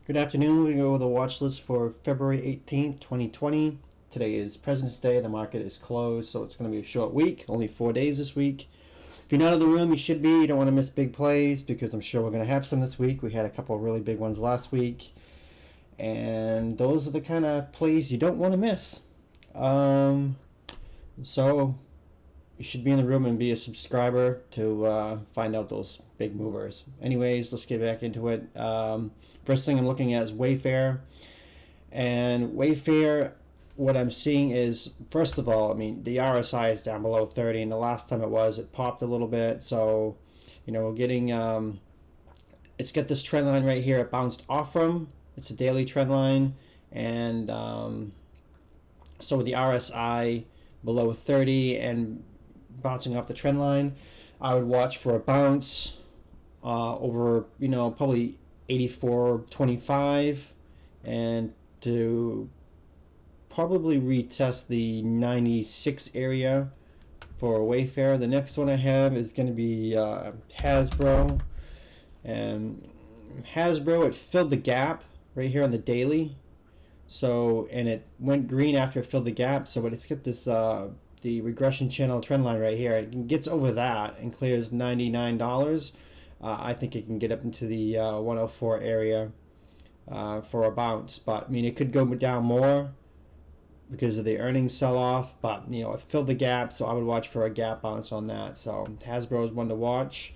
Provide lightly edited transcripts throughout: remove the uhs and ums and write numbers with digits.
Good afternoon. We're going to go over the watch list for February 18th, 2020. Today is President's Day. The market is closed, so it's going to be a short week. Only 4 days this week. If you're not in the room, you should be. You don't want to miss big plays because I'm sure we're going to have some this week. We had a couple of really big ones last week. And those are the kind of plays you don't want to miss. So you should be in the room and be a subscriber to find out those big movers. Anyways, let's get back into it. First thing I'm looking at is Wayfair. And Wayfair, what I'm seeing is, first of all, I mean, the RSI is down below 30, and the last time it popped a little bit. So, you know, we're getting, it's got this trend line right here it bounced off from. It's a daily trend line. And so with the RSI below 30 and bouncing off the trend line, I would watch for a bounce over, you know, probably 84.25 and to probably retest the 96 area for Wayfair. The next one I have is going to be Hasbro. And Hasbro, it filled the gap right here on the daily. So, and it went green after it filled the gap. So, but it's got this the regression channel trend line right here. It gets over that and clears $99. I think it can get up into the 104 area for a bounce. But I mean, it could go down more because of the earnings sell-off. But you know, it filled the gap, so I would watch for a gap bounce on that. So Hasbro is one to watch.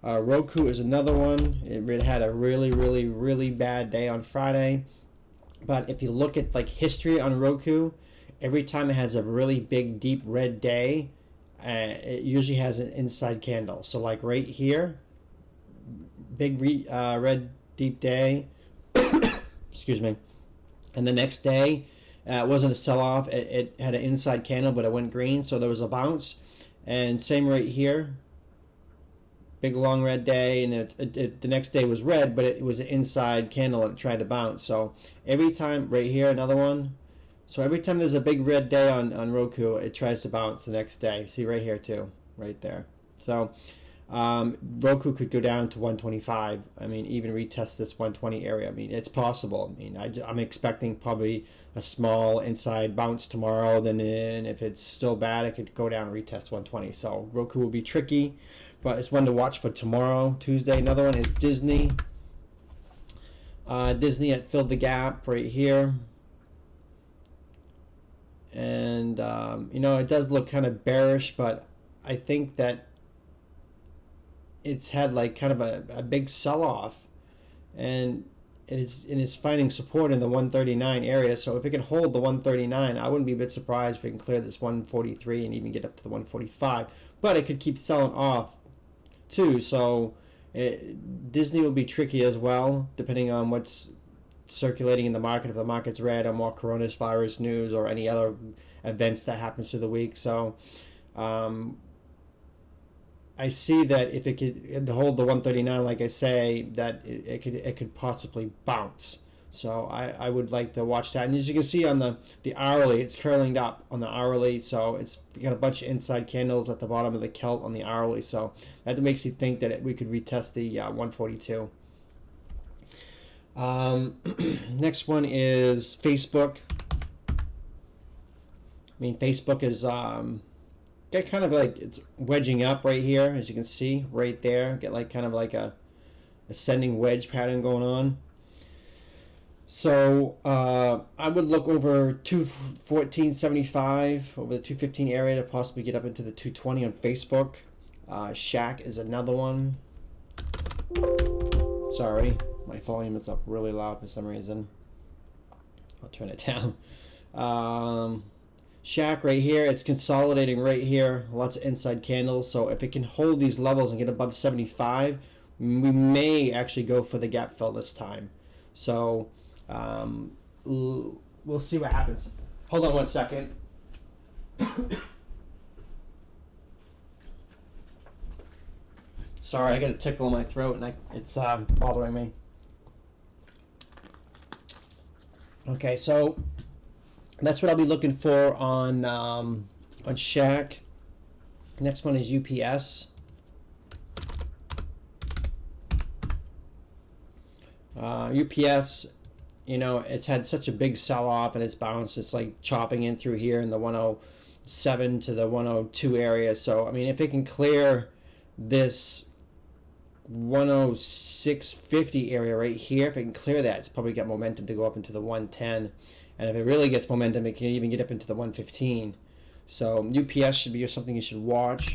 ROKU is another one. It had a really bad day on Friday. But if you look at like history on ROKU, every time it has a really big deep red day, it usually has an inside candle. So like right here, big red deep day, excuse me, and the next day it wasn't a sell-off. It had an inside candle, but it went green, so there was a bounce. And same right here, big long red day, and the next day was red, but it was an inside candle and it tried to bounce. So every time, right here, another one. So every time there's a big red day on ROKU, it tries to bounce the next day. See right here too, right there. So ROKU could go down to 125. I mean, even retest this 120 area. I mean, it's possible. I mean, I'm expecting probably a small inside bounce tomorrow. Then if it's still bad, it could go down and retest 120. So ROKU will be tricky, but it's one to watch for tomorrow, Tuesday. Another one is Disney. Disney had filled the gap right here. And, you know, it does look kind of bearish, but I think that it's had like kind of a big sell-off. And it's finding support in the 139 area. So if it can hold the 139, I wouldn't be a bit surprised if it can clear this 143 and even get up to the 145. But it could keep selling off too. So Disney will be tricky as well, depending on what's circulating in the market. If the market's red or more coronavirus news or any other events that happens through the week. So I see that if it could hold the 139, like I say, that it could possibly bounce. So I would like to watch that. And as you can see on the hourly, it's curling up on the hourly. So it's got a bunch of inside candles at the bottom of the Celt on the hourly. So that makes you think that we could retest the 142. Next one is Facebook. I mean, Facebook is got kind of like it's wedging up right here, as you can see right there. Get like kind of like a ascending wedge pattern going on. So I would look over 214.75 over the 215 area to possibly get up into the 220 on Facebook. Shack is another one. Sorry, my volume is up really loud for some reason. I'll turn it down. Shack right here, it's consolidating right here. Lots of inside candles. So if it can hold these levels and get above 75, we may actually go for the gap fill this time. So we'll see what happens. Hold on one second. Sorry, I got a tickle in my throat and it's bothering me. Okay, so that's what I'll be looking for on Shack. Next one is UPS. UPS, you know, it's had such a big sell-off and it's bounced. It's like chopping in through here in the 107 to the 102 area. So, I mean, if it can clear this 106.50 area right here, if it can clear that, it's probably got momentum to go up into the 110. And if it really gets momentum, it can even get up into the 115. So UPS should be something you should watch.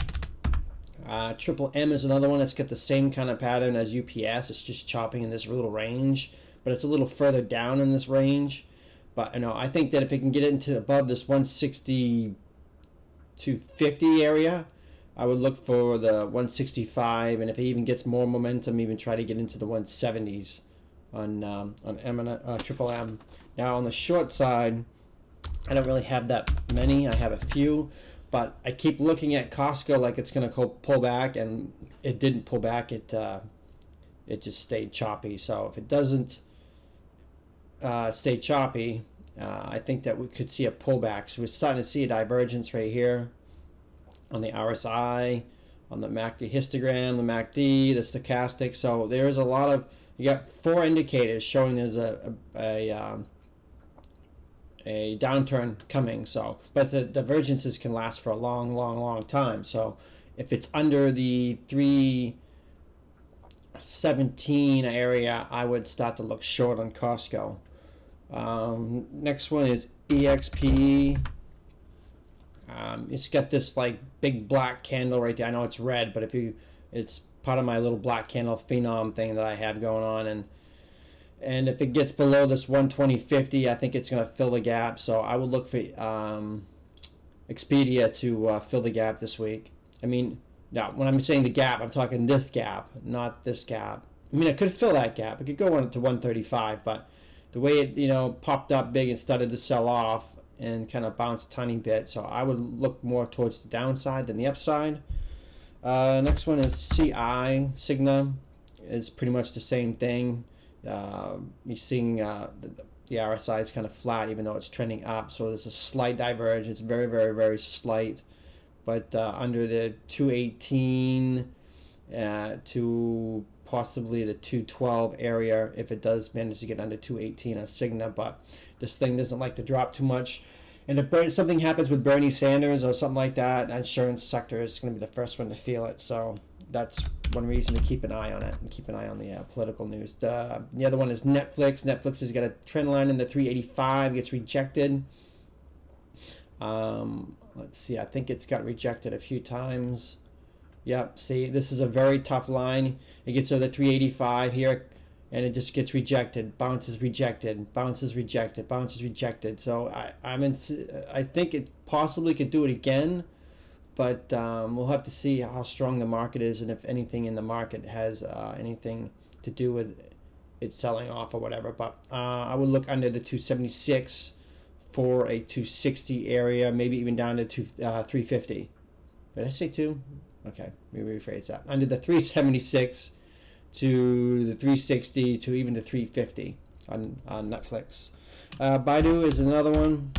Triple M is another one that's got the same kind of pattern as UPS. It's just chopping in this little range, but it's a little further down in this range. But you know, I think that if it can get into above this 160 to 50 area, I would look for the 165, and if it even gets more momentum, even try to get into the 170s on Triple M. Now on the short side, I don't really have that many. I have a few, but I keep looking at Costco like it's going to pull back, and it didn't pull back. It just stayed choppy. So if it doesn't stay choppy, I think that we could see a pullback. So we're starting to see a divergence right here on the RSI, on the MACD histogram, the MACD, the stochastic. So there's a lot of, you got 4 indicators showing there's a downturn coming. So, but the divergences can last for a long time. So if it's under the 317 area, I would start to look short on Costco. Next one is EXPE. It's got this like big black candle right there. I know it's red, but it's part of my little black candle phenom thing that I have going on, and if it gets below this 120.50, I think it's going to fill the gap. So I would look for Expedia to fill the gap this week. I mean, now when I'm saying the gap, I'm talking this gap, not this gap. I mean, it could fill that gap. It could go on to 135, but the way it, you know, popped up big and started to sell off and kind of bounced a tiny bit. So I would look more towards the downside than the upside. Next one is CI, Cigna. It's pretty much the same thing. You're seeing the RSI is kind of flat, even though it's trending up. So there's a slight divergence, very slight. But under the 218 to possibly the 212 area, if it does manage to get under 218 on Cigna. But this thing doesn't like to drop too much. And if something happens with Bernie Sanders or something like that, the insurance sector is going to be the first one to feel it. So that's one reason to keep an eye on it and keep an eye on the political news. The other one is Netflix. Netflix has got a trend line in the 385, gets rejected. Let's see, I think it's got rejected a few times. Yep, see, this is a very tough line. It gets over the 385 here, and it just gets rejected, bounces rejected, bounces rejected, bounces rejected. So I think it possibly could do it again, but we'll have to see how strong the market is and if anything in the market has anything to do with it selling off or whatever. But I would look under the 276 for a 260 area, maybe even down to 350. Did I say 2? Okay, let me rephrase that. Under the 376 to the 360 to even the 350 on Netflix. Baidu is another one.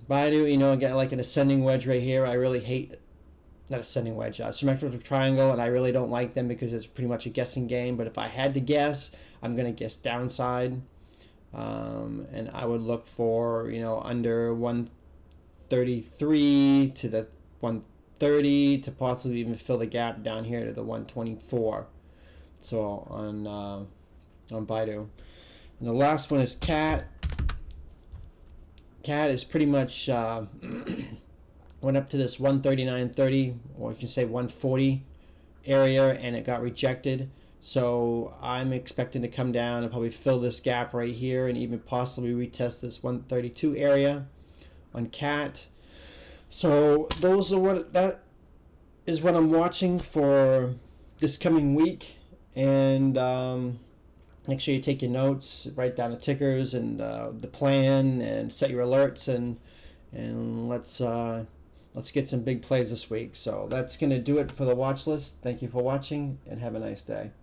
Baidu, you know, again, like an ascending wedge right here. I really hate, not ascending wedge, symmetrical triangle, and I really don't like them because it's pretty much a guessing game. But if I had to guess, I'm going to guess downside. And I would look for, you know, under 133 to the 130 to possibly even fill the gap down here to the 124. So on Baidu. And the last one is CAT. CAT is pretty much went up to this 139.30, or you can say 140 area, and it got rejected. So I'm expecting to come down and probably fill this gap right here and even possibly retest this 132 area on CAT. So those are that is what I'm watching for this coming week. And make sure you take your notes, write down the tickers and the plan, and set your alerts, and let's get some big plays this week. So that's going to do it for the watch list. Thank you for watching, and have a nice day.